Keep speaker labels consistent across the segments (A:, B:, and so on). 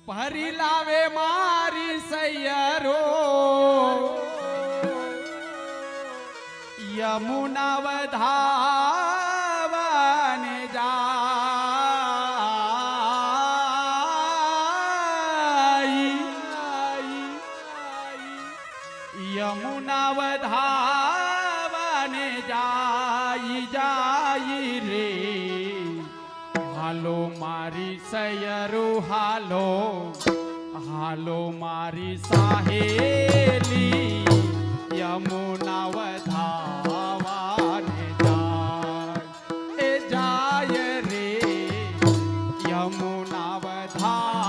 A: ભરી લાવે મારી સૈયરો યમુના વધાવાને યમુના વધાવાને જાય રે હાલો મારી સૈયરો હાલો હાલો મારી સાહેલી યમુના વધાવાને જાય રે યમુના વધાવા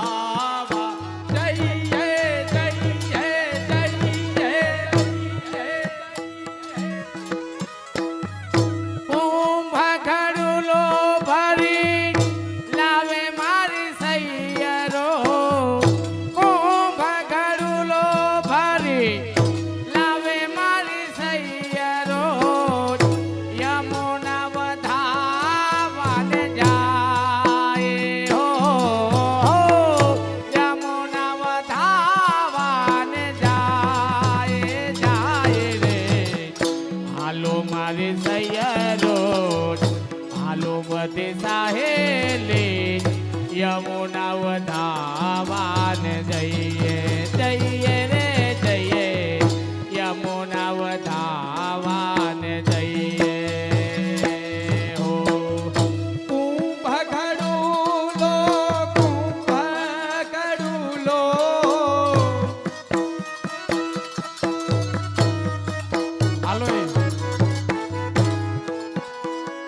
A: જઈએ સાહેલી યમુના વધાવાને જઈએ રે જઈએ યમુના વધાવાને જઈએ હો કુંભ ઘડુલો હાલો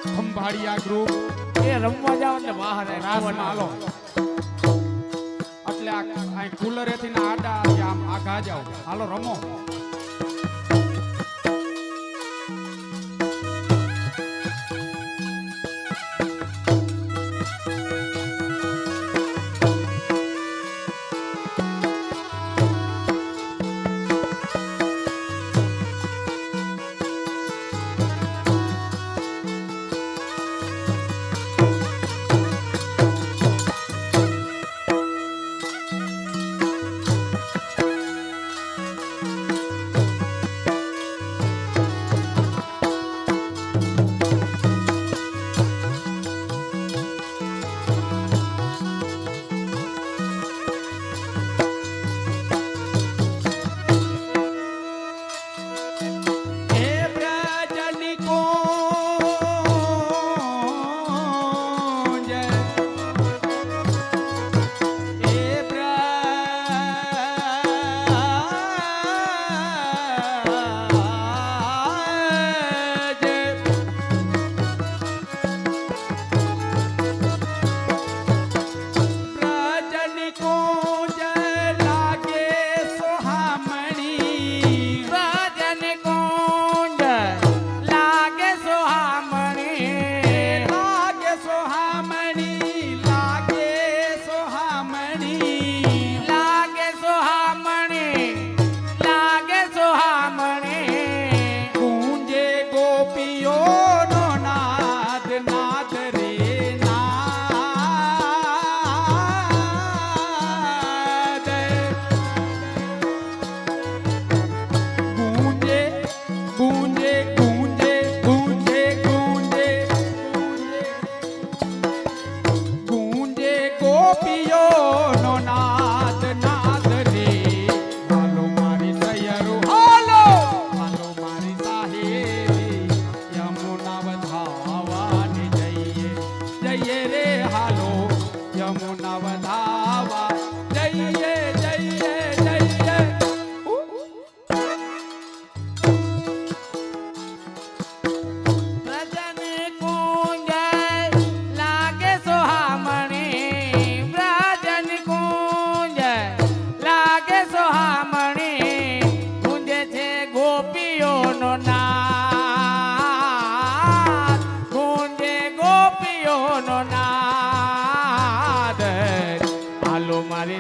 A: ખંભાળિયા ગ્રુપ રમવા જાવ એટલે બહાર રાસમાં હાલો એટલે આ કુલરેથી ના આડા આમ આઘા જાવ હાલો રમો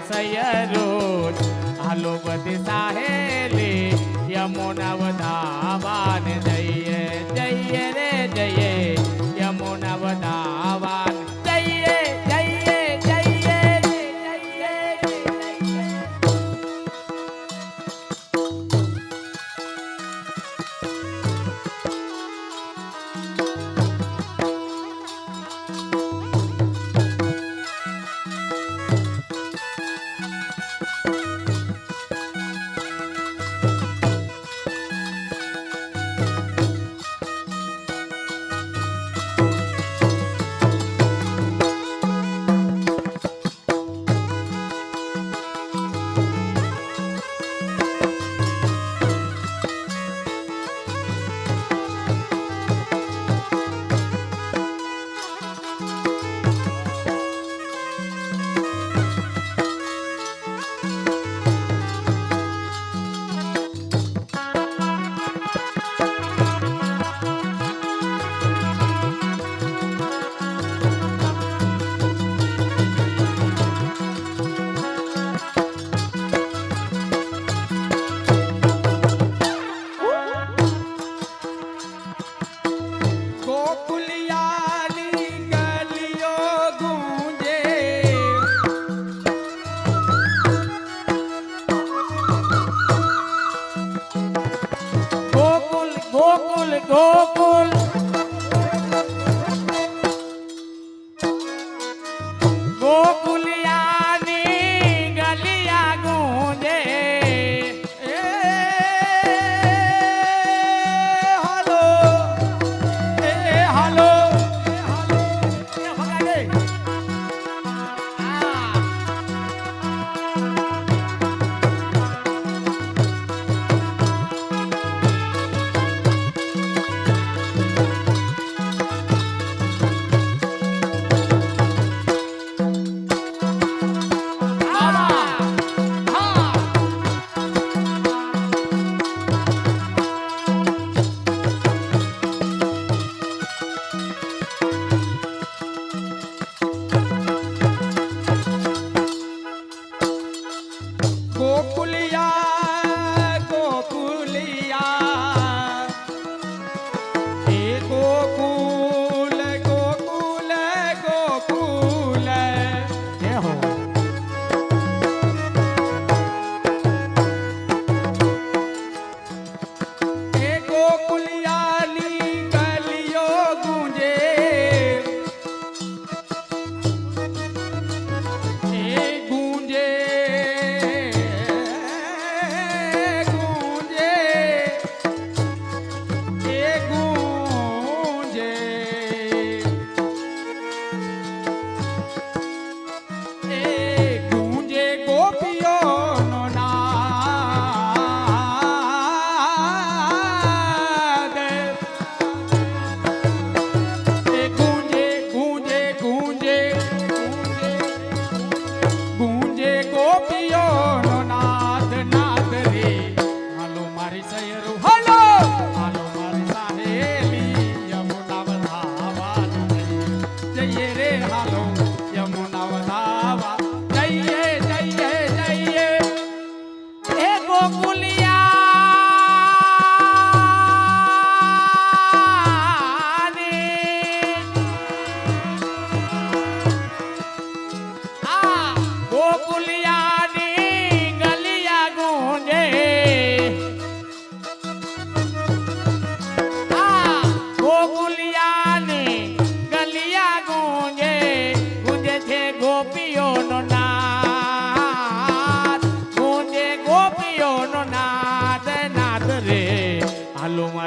A: સૈયરો હાલો બધી સાહેલી યમુના વધાવાને જઈએ રે જઈએ યમુના વધાવાને જઈએ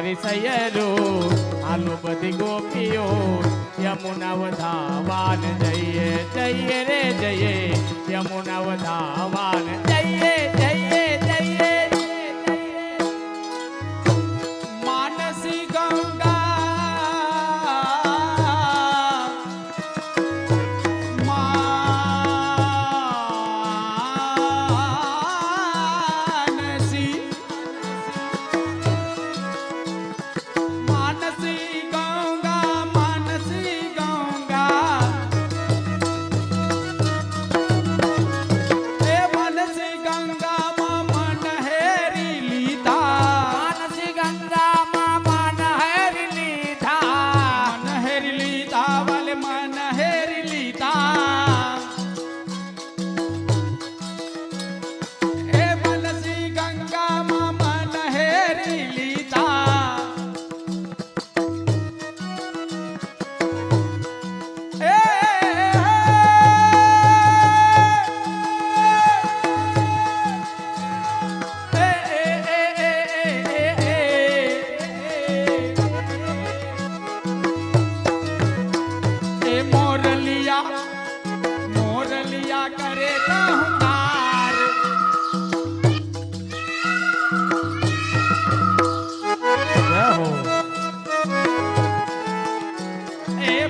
A: મારી સૈયરો હાલો બધી ગોપીઓ યમુના વધાવાન જઈએ જઈએ રે જઈએ યમુના વધાવાન જઈએ જઈએ જઈએ
B: માનસી ગંગા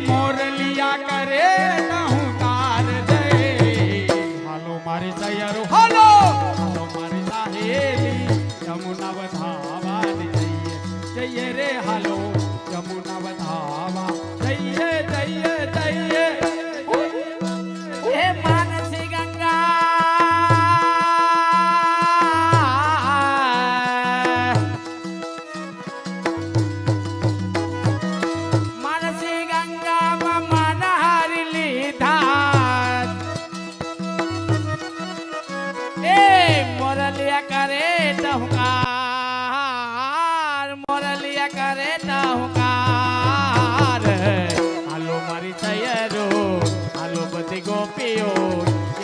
B: મોરલિયા કરે નહુકાર દે હાલો મારી સૈયરો હાલો હાલો મારી સાહેલી યમુના વધાવાન જઈએ જઈએ રે હાલો યમુના વધાવા જઈએ જઈએ જઈએ
A: હે માનસી ગંગા મોરલિયા કરે ટહુકાર હાલો મારી સૈયરો હાલો બધી ગોપીઓ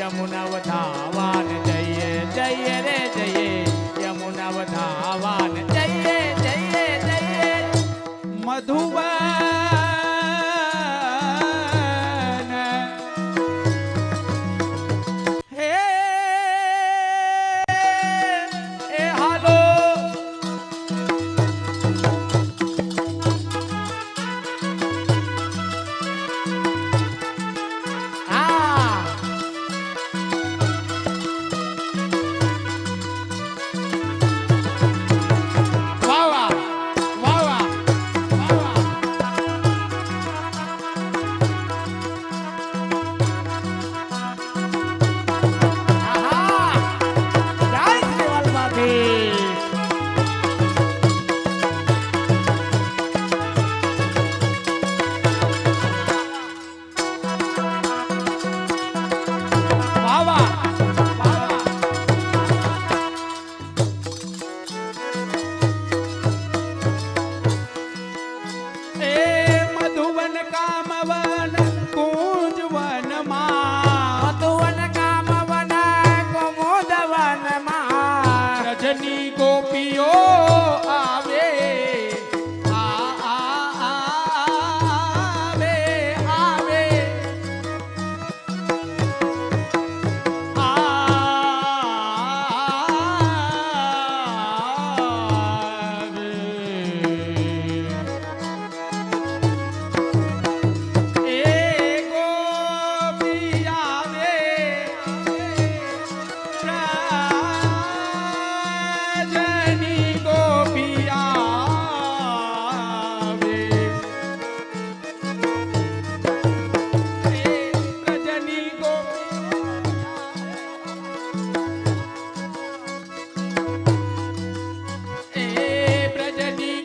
A: યમુના વધાવાન જઈએ જઈએ રે જઈએ યમુના વધાવાન જઈએ જઈએ જઈએ
B: મધુબન ગોપીઓ આવે આવે આવે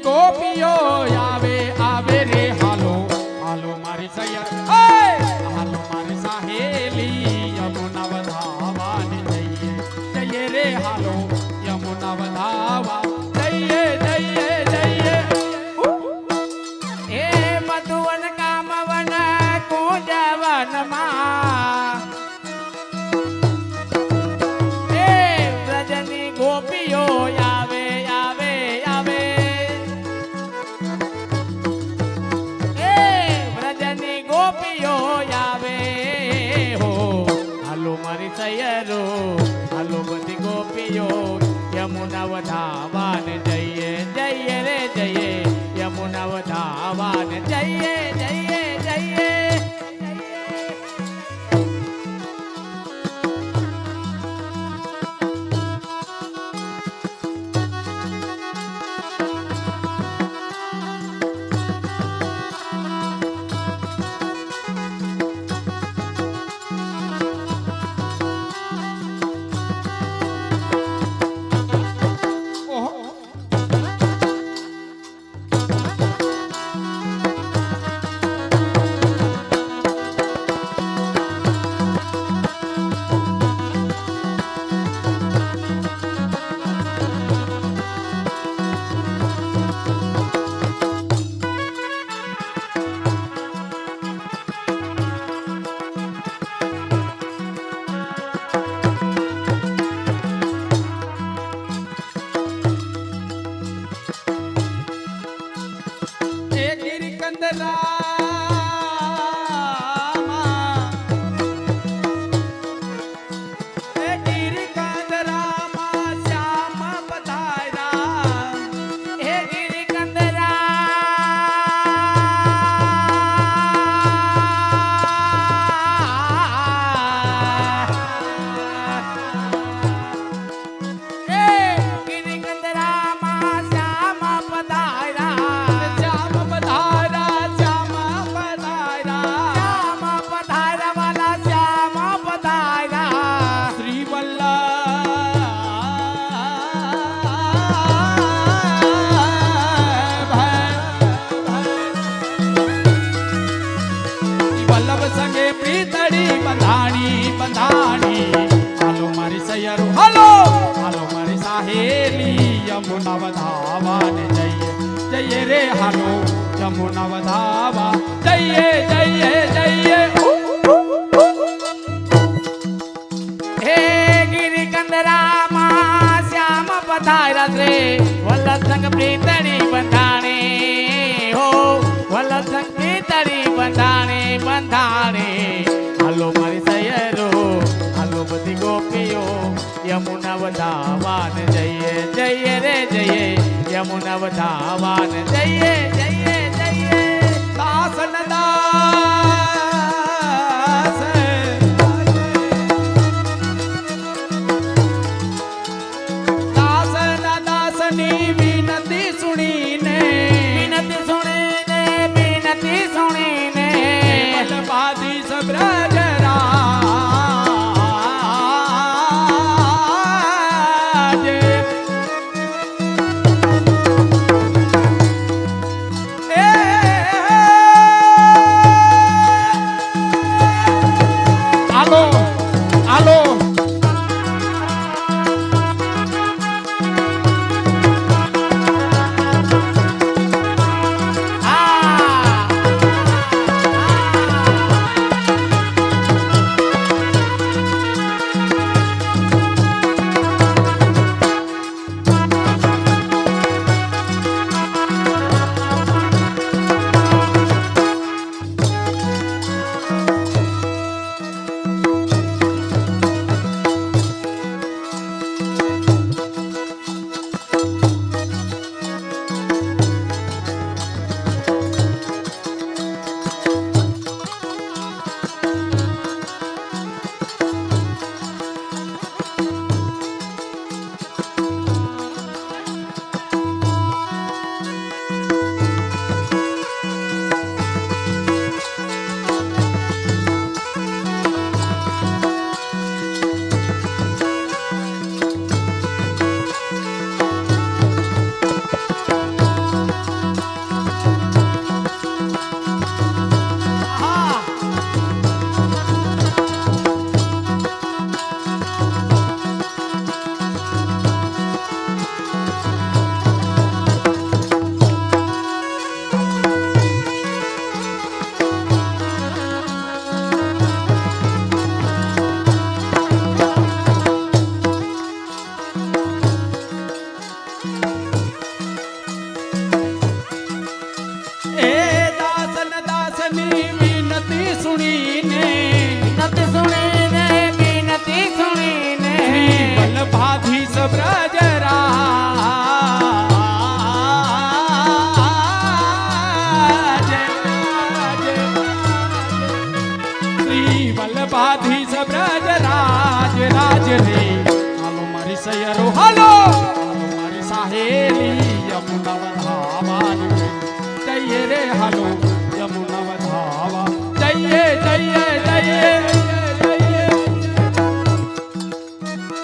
B: ગોપીઓ આવે આવે રે હાલો હાલો મારી સૈયર હાલો મારી સાહેલી યમુના વધાવાની જઈએ જઈએ રે હાલો યમુના વધાવા જઈએ જઈએ જઈએ
A: એ મધુવન કામવન કુંજવનમાં એ વ્રજની ગોપીઓ આવે આવે આવે સૈયરો હાલો બધી ગોપીઓ યમુના વધાવાને જઈએ જઈએ રે જઈએ યમુના વધાવાને જઈએ જઈએ જઈએ
B: યમુના વધાવાને જઈએ જઈએ રે હાલો યમુના વધાવા જઈએ જઈએ જઈએ
A: હે ગિરિકંદરામાં શ્યામ પધાર્યા રે વલ્લભ સંગ પ્રીતળી બંધાણે હો વલ્લભ સંગ પ્રીતળી બંધાણે બંધાણે હાલો મારી સૈયરો હાલો બધી ગોપીઓ યમુના વધાવાને જઈએ જઈએ રે જઈએ યમુના વધાવાને જઈએ જઈએ જઈએ
B: દાસન દાસ દાસન દાસની વિનતી સુણીને
A: વિનતી સુણીને વિનતી સુણીને
B: વલ્લભાધી સબ્રજરા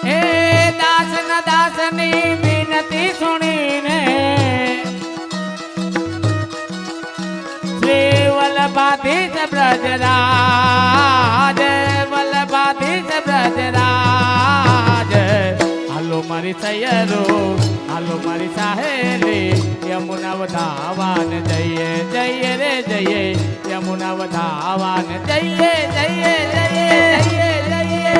A: એ દાસની વિનતી સુણીને શ્રી વલ્લભાધીશ બ્રજરાજ વલ્લભાધીશ બ્રજરાજ હાલો મારી સૈયરો હાલો મારી સાહેલી યમુના વધાવાન જઈએ જઈએ રે જઈએ યમુના વધાવાન જઈએ જઈએ જઈએ જઈએ જઈએ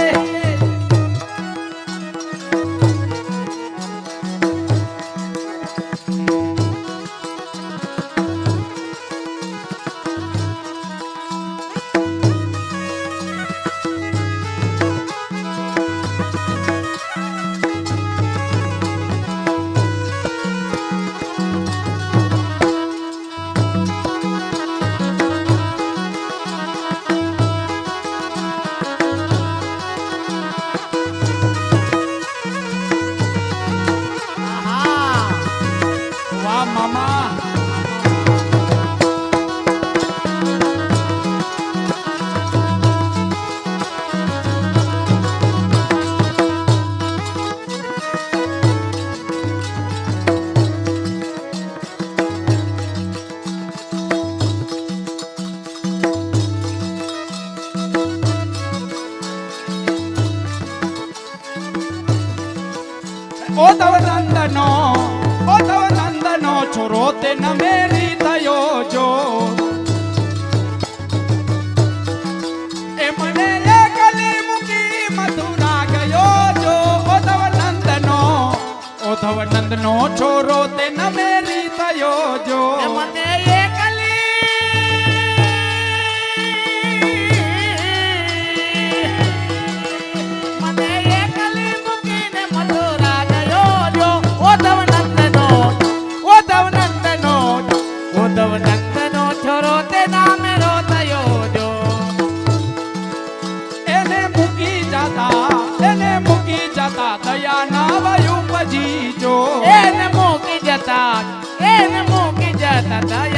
B: વાહ મામા ઓ તવ નંદનો છોરો તે નમેરી થયો જો એ મને એકલી મૂકી મથુરા ગયો જો ઓ તવ નંદનો છોરો તે નમેરી થયો જો
A: મને એકલી મૂકીને મથુરા ગયો જો ઉદ્ધવ નંદનો છોરો તે નામે રો થયો જો
B: એને મૂકી જતા દયા ના વયું પજી જો
A: એને મૂકી જતા દયા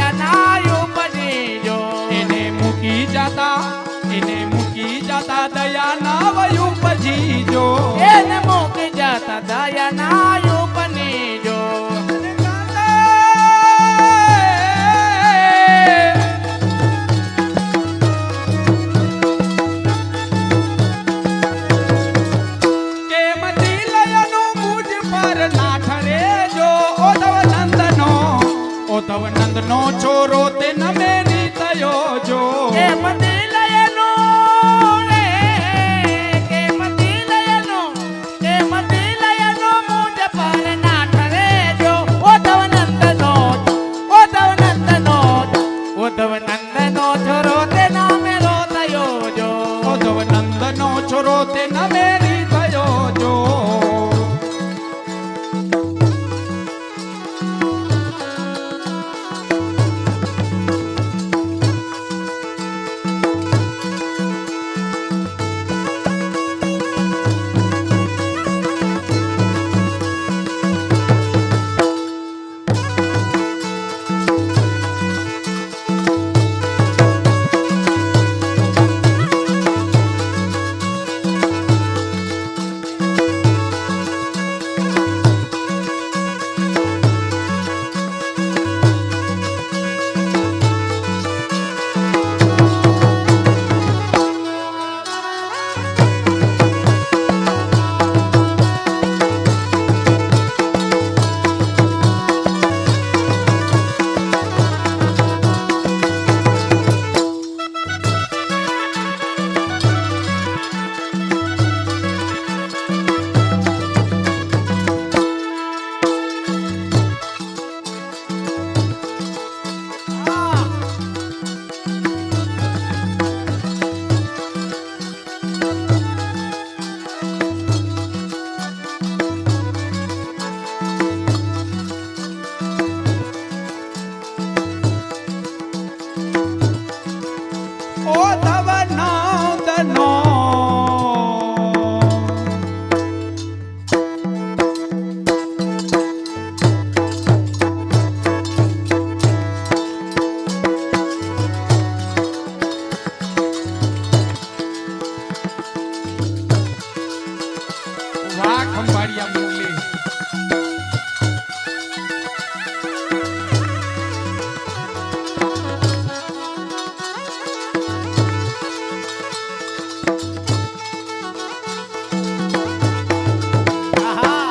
B: વાહ ખંભાળિયા મુરલી.
A: આહા.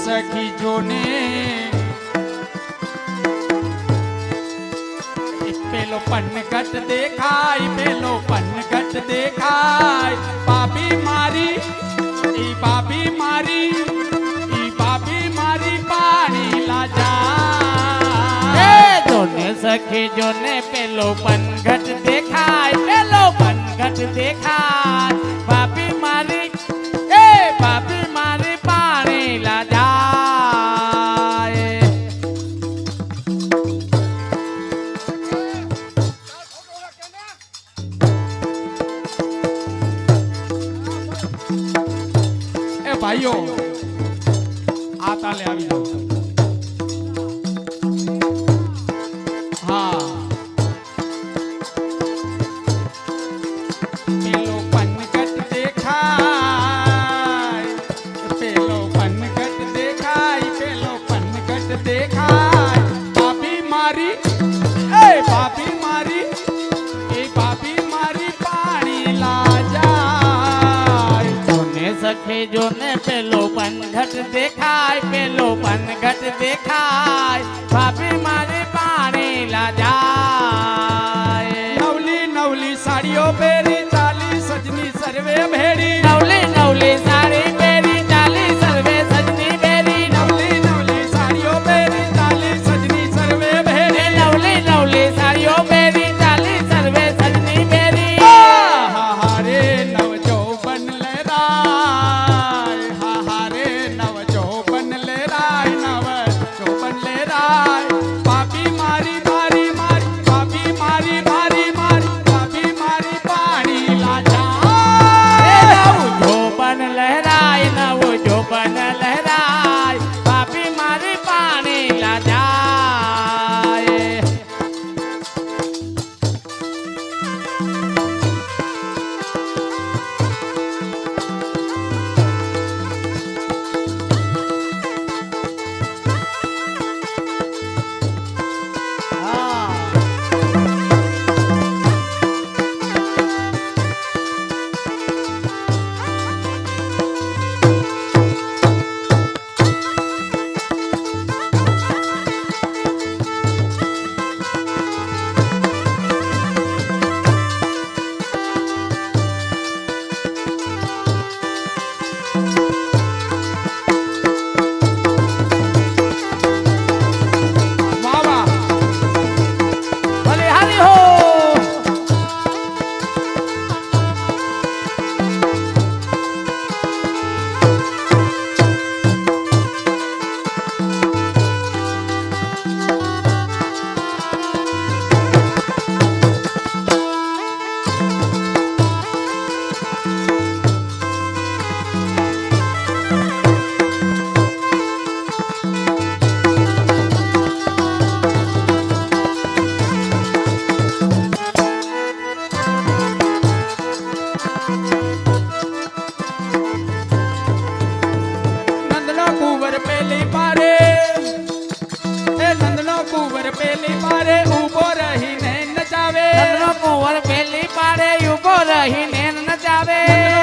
B: સખી જોને પેલો પનગટ દેખાય, પેલો પનગટ દેખાય, ભાભી મારી ઈ ભાભી મારી ઈ ભાભી મારી પાણી લાજા.
A: જોને સખી જોને પેલો પનઘટ દેખાય, પેલો પનઘટ દેખાય, ભાભી મારી એ ભાભી મારી પાણી લાજાય.
B: એ ભાઈઓ આ તાલે આવી જાઓ. હા પેલો પનગટ દેખાય, પેલો પનગટ દેખાય, પેલો પનગટ દેખાય, ભાભી મારી એ ભાભી મારી એ ભાભી મારી પાણી લાજાય.
A: જોને સખી જોને પેલો પનઘટ દેખાય, પેલો પનઘટ દેખાય, ભાભી મારી પાણી લાજાય.
B: નવલી નવલી સાડીઓ પહેરી ચાલી સજની સર્વે ભેડી,
A: નવલી નવલી સાડી પહેરી ચાલી સર્વે સજની બેરી,
B: નવલી નવલી સાડીઓ પહેરી ચાલી સજની સર્વે ભેડી.
A: નવલી નવલી સાડીઓ પહેરી ચાલી સર્વે સજની બેરી.
B: હા રે નવજોબન લેરાય, હા રે નવજોબન લેરાય, નવજોબન લેરાય, ભાભી મારી મારી મારી ભાભી મારી મારી મારી ભાભી મારી પાણી લાજા.
A: નવું જોબન લહેરાય, નવું જોબન લહેરાય, ભાભી મારી પાણી લાજાય.
B: વાહ વાહ.
A: બલિહારી હો.
B: નંદનો કુંવર પેલી પારે, એ નંદનો કુંવર પેલી પારે ઊભો રહીને નચાવે,
A: નંદનો કુંવર પેલી પાડે ઉભો રહીને નચાવે.
B: નંદનો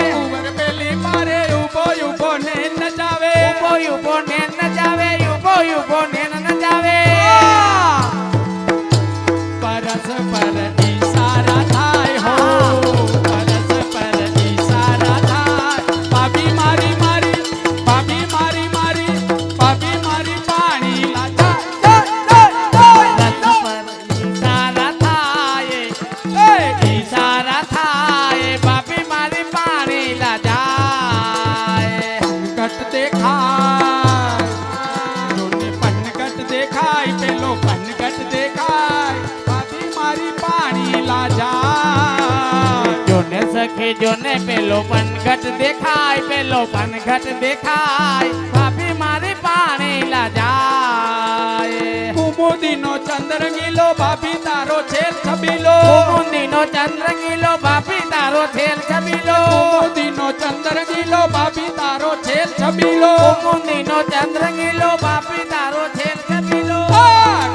A: સખીજો ને પેલો પનઘટ દેખાય, પેલો પનઘટ દેખાય, ભાભી મારી પાણી લાજાય.
B: કુમુદીનો ચંદ્રગીલો ભાભી તારો છેલ છબીલો.
A: કુમુદીનો ચંદ્રગીલો ભાભી તારો છેલ છબીલો.
B: કુમુદીનો ચંદ્રગીલો ભાભી તારો છેલ છબીલો.
A: કુમુદીનો ચંદ્રગીલો ભાભી તારો છેલ છબીલો.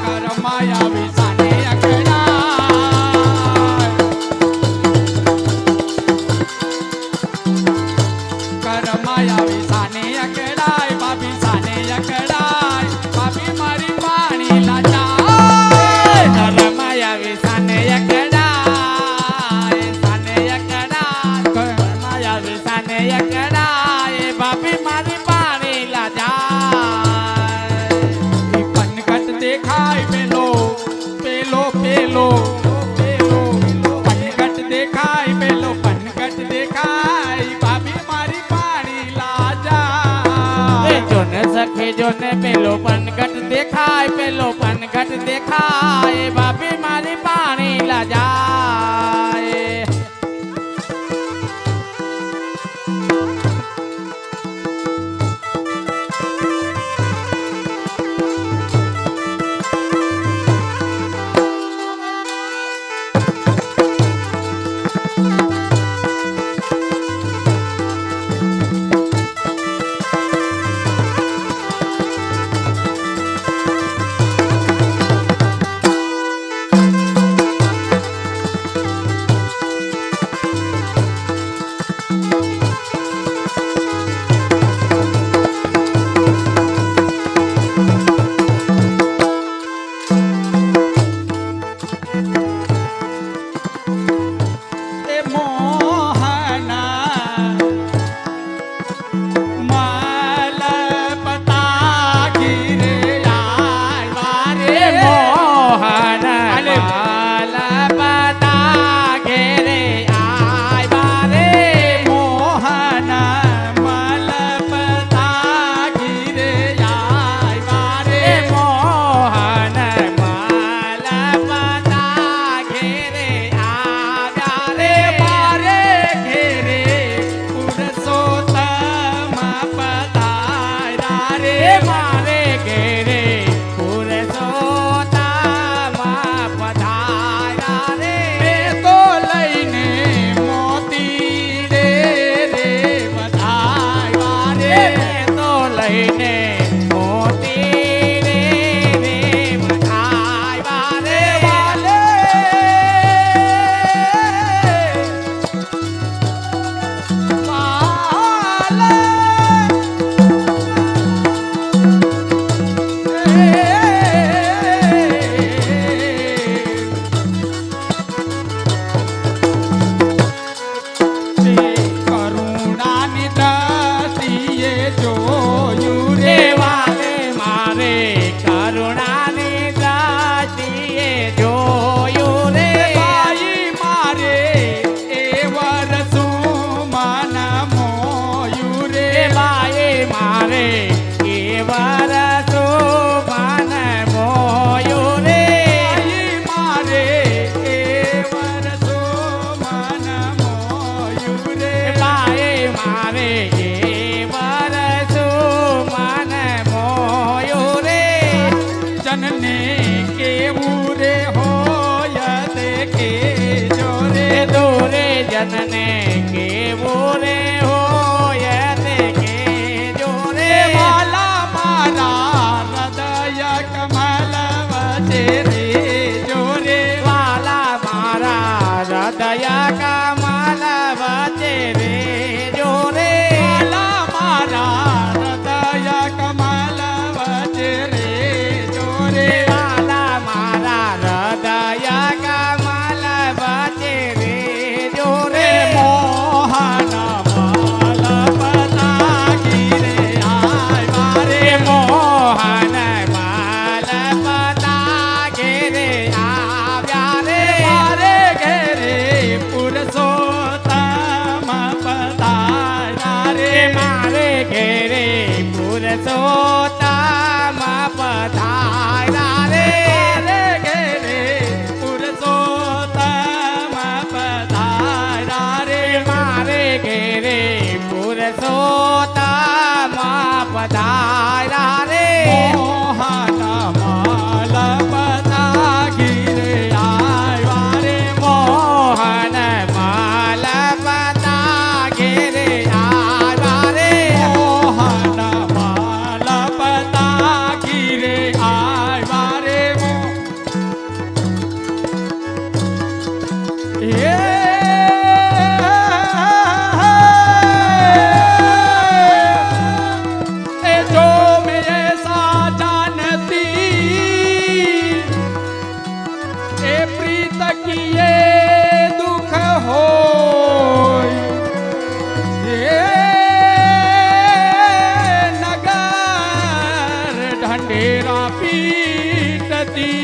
B: ઘરમાં આવી સાને અકળાય. ઘરમાં આવી સાને અકળાય, ભાભી સાને અકળાય, ભાભી મારી પાણી લાચાય.
A: ઘરમાં આવી સાને અકળાય, સાને અકળાય, ઘરમાં આવી સાને અકળાય, ભાભી મારી પાણી લાજાય.
B: પનઘટ દેખાય પેલો પેલો પેલો પેલો પનઘટ દેખાય પેલો પનઘટ દેખાય, ભાભી મારી પાણી લાજાય.
A: જોને સખીજો ને પેલો પનઘટ દેખાય, પેલો પનઘટ દેખાય, ભાભી મારી પાણી લાજાય.
B: એ મોહના માલપતા ઘીરે આવ્યા રે.
A: મોહન માલપતા ઘેરે આવ્યા રે.
B: મોહન માલપતા ઘીરે આવ્યા રે.
A: મોહન માલપતા ઘેરે આવ્યા રે.
B: મારે ઘેરે પુરુષોત્તમ પધાર્યા રે.
A: મારે ઘેરે પુરુષોત્તમ પધાર્યા રે.
B: મેં તો લઈને મોતી રે રે વધાર્યા રે.
A: મેં તો લઈને મોતી રે રે વધાવ્યા રે.
B: વાલે કરુણાની દ્રષ્ટિએ જોયું રે.
A: રે વાલે મારે કરુણાની દ્રષ્ટિએ જોયું રે.
B: ભાઈ મારે એ વરસું મન મોયું રે.
A: રે બાએ મારે કેવર સુમન મોયું રે.
B: ભાઈ મારે એ વરસું મન મોયું રે.
A: બાએ મારે કેવર સુમન મોયું રે.
B: જનને કેવું રે હોય તે કેજો રે.
A: દોરે જનને કેવું રે હોય તે કેજો રે.
B: વાલા મારા હૃદય કમલ વચે રે જો રે.
A: વાલા મારા હૃદય કમલ વચ્ચે રે જો રે.
B: વાલા મારા હૃદય કમલ વચે રે જો રે.
A: વાલા મારા હૃદય કમલ વચ્ચે રે જો રે.
B: મોહન માલપતા ઘીરે આવ્યા રે.
A: મોહન માલપતા ઘેરે આવ્યા રે.
B: મારે ઘેરે પુરુષોત્તમ પધાર્યા રે.
A: મારે ઘેરે પુરુષોત્તમ પધાર્યા રે.
B: મારે ઘેરે પુરુષોત્તમ પધાર્યા રે.
A: પધારા રે
B: મોહન માલ પતાગી રે આવ્યા રે
A: મોહન માલ પતાગે રે આવ્યા રે
B: મોહન માલ પતાગી રે આવ્યા રે એ જો મેં એસા જાનતી એ પ્રીત કીએ દુઃખ હોય એ નગર ઢંઢેરા પીટતી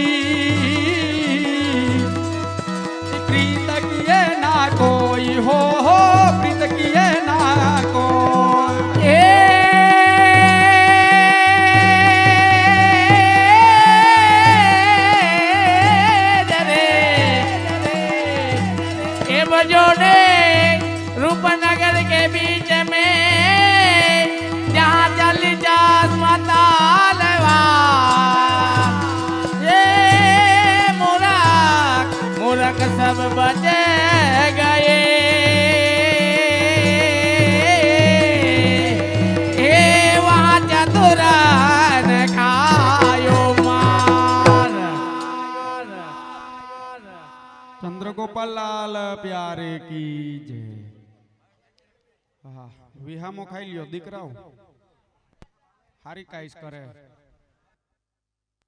B: પ્રીત કીએ ના કોઈ હો પ્રીત કીએ ના કોઈ
A: એ रे बजो ने रूपनगर के बीच में जहाँ चली जास मातालवा ये मूरख मूरख सब बचे गए ए वहाँ चतुरन खायो मार
B: ચંદ્રગોપાલ લાલ પ્યારે કી જય હા વિહામો ખાઈ લ્યો દીકરાઓ હારી કાઈસ કરે